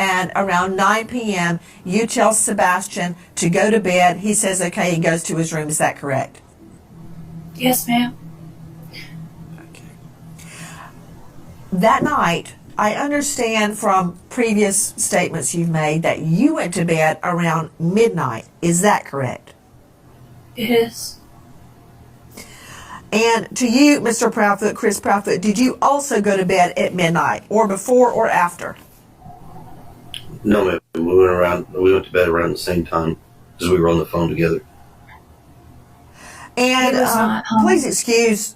and around 9 p.m. you tell Sebastian to go to bed. He says okay, he goes to his room. Is that correct? Yes, ma'am. That night, I understand from previous statements you've made that you went to bed around midnight. Is that correct? It is. And to you, Mr. Proudfoot, Chris Proudfoot, did you also go to bed at midnight, or before or after? No, ma'am. We went to bed around the same time because we were on the phone together. And He was not home. please excuse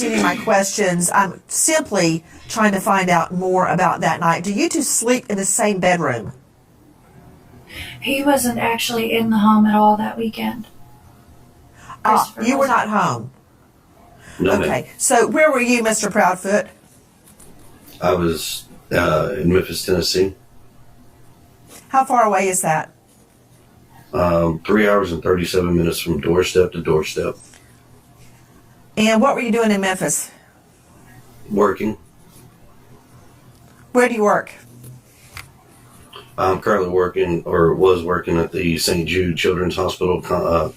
any of my questions. I'm simply trying to find out more about that night. Do you two sleep in the same bedroom? He wasn't actually in the home at all that weekend. Christopher You were wasn't. not home. No, ma'am. Okay. So where were you, Mr. Proudfoot? I was in Memphis, Tennessee. How far away is that? 3 hours and 37 minutes from doorstep to doorstep. And what were you doing in Memphis? Working. Where do you work? I'm currently working, or was working, at the St. Jude Children's Hospital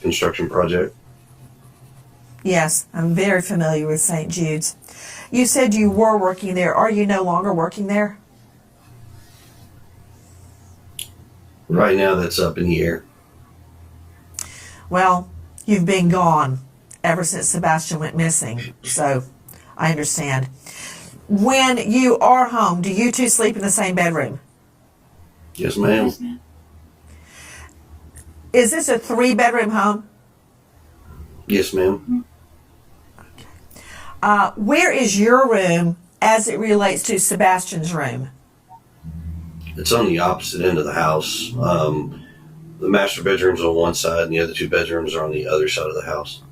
construction project. Yes, I'm very familiar with St. Jude's. You said you were working there. Are you no longer working there? Right now, that's up in the air. Well, you've been gone ever since Sebastian went missing, so I understand. When you are home, do you two sleep in the same bedroom? Yes, ma'am. Yes, ma'am. Is this a 3-bedroom home? Yes, ma'am. Where is your room as it relates to Sebastian's room? It's on the opposite end of the house. The master bedroom's on one side, and the other 2 bedrooms are on the other side of the house.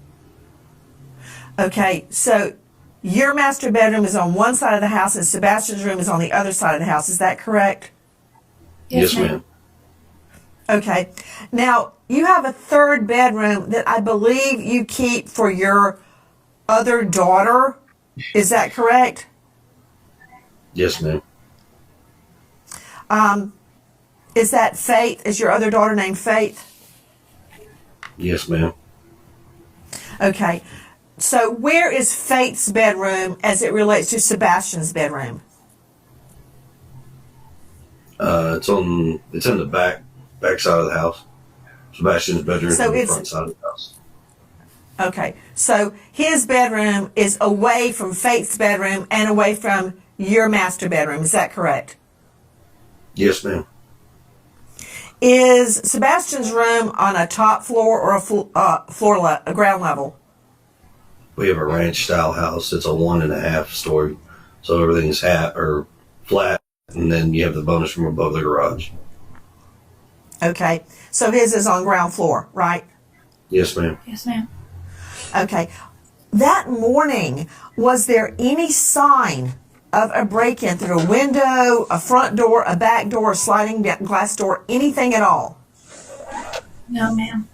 Okay, so your master bedroom is on one side of the house and Sebastian's room is on the other side of the house. Is that correct? Yes, ma'am. Okay. Now, you have a 3rd bedroom that I believe you keep for your other daughter. Is that correct? Yes, ma'am. Is that Faith? Is your other daughter named Faith? Yes, ma'am. Okay. So where is Faith's bedroom as it relates to Sebastian's bedroom? It's in the back side of the house. Sebastian's bedroom is So on the it's- front side of the house. Okay. So his bedroom is away from Faith's bedroom and away from your master bedroom. Is that correct? Yes, ma'am. Is Sebastian's room on a top floor or a ground level? We have a ranch style house. It's a 1.5 story, so everything's flat, and then you have the bonus room above the garage. Okay. So his is on ground floor, right? Yes, ma'am. Yes, ma'am. Okay. That morning, was there any sign of a break-in through a window, a front door, a back door, a sliding glass door, anything at all? No, ma'am.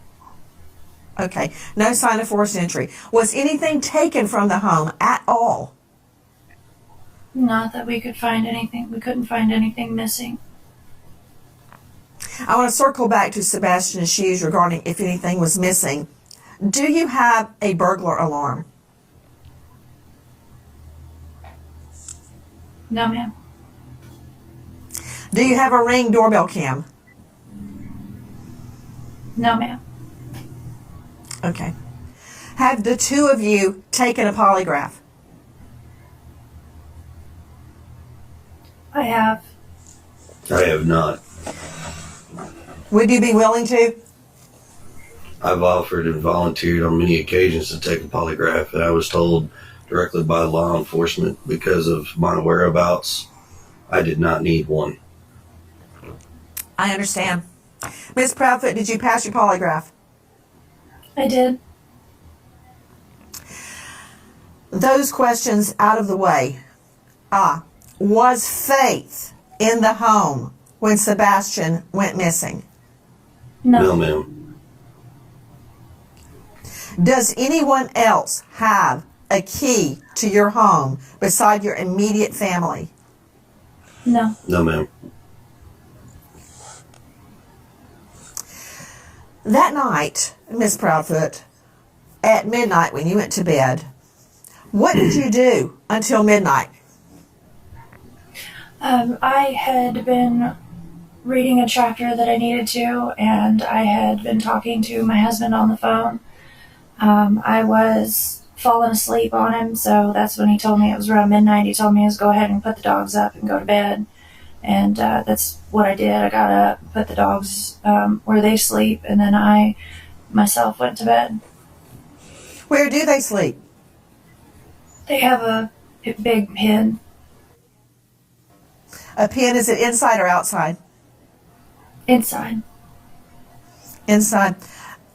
Okay. No sign of forced entry. Was anything taken from the home at all? Not that we could find anything. We couldn't find anything missing. I want to circle back to Sebastian's shoes regarding if anything was missing. Do you have a burglar alarm? No, ma'am. Do you have a Ring doorbell cam? No, ma'am. Okay. Have the 2 of you taken a polygraph? I have. I have not. Would you be willing to? I've offered and volunteered on many occasions to take a polygraph, and I was told directly by law enforcement because of my whereabouts, I did not need one. I understand. Ms. Proudfoot, did you pass your polygraph? I did. Those questions out of the way. Was Faith in the home when Sebastian went missing? No. No, ma'am. Does anyone else have a key to your home beside your immediate family? No. No, ma'am. That night, Miss Proudfoot, at midnight when you went to bed, what did you do until midnight? I had been reading a chapter that I needed to, and I had been talking to my husband on the phone. I was falling asleep on him, so that's when he told me it was around midnight. He told me to go ahead and put the dogs up and go to bed. And that's what I did. I got up, put the dogs where they sleep, and then I myself went to bed. Where do they sleep? They have a big pen. A pen, is it inside or outside? Inside. Inside.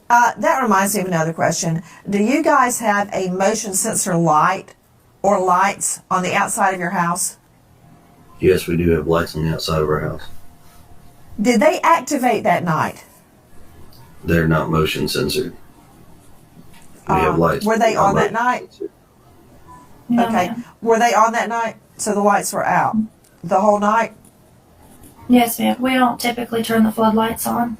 That reminds me of another question. Do you guys have a motion sensor light or lights on the outside of your house? Yes, we do have lights on the outside of our house. Did they activate that night? They're not motion censored. We have lights. Were they Not on that motion night? censored. No, Okay. ma'am. Were they on that night? So the lights were out the whole night? Yes, ma'am. We don't typically turn the floodlights on.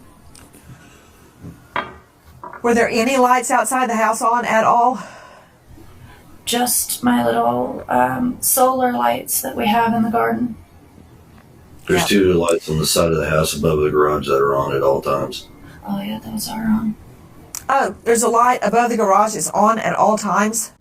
Were there any lights outside the house on at all? Just my little solar lights that we have in the garden. There's Yeah. two lights on the side of the house above the garage that are on at all times. Oh, yeah, those are on. Oh, there's a light above the garage. It's on at all times.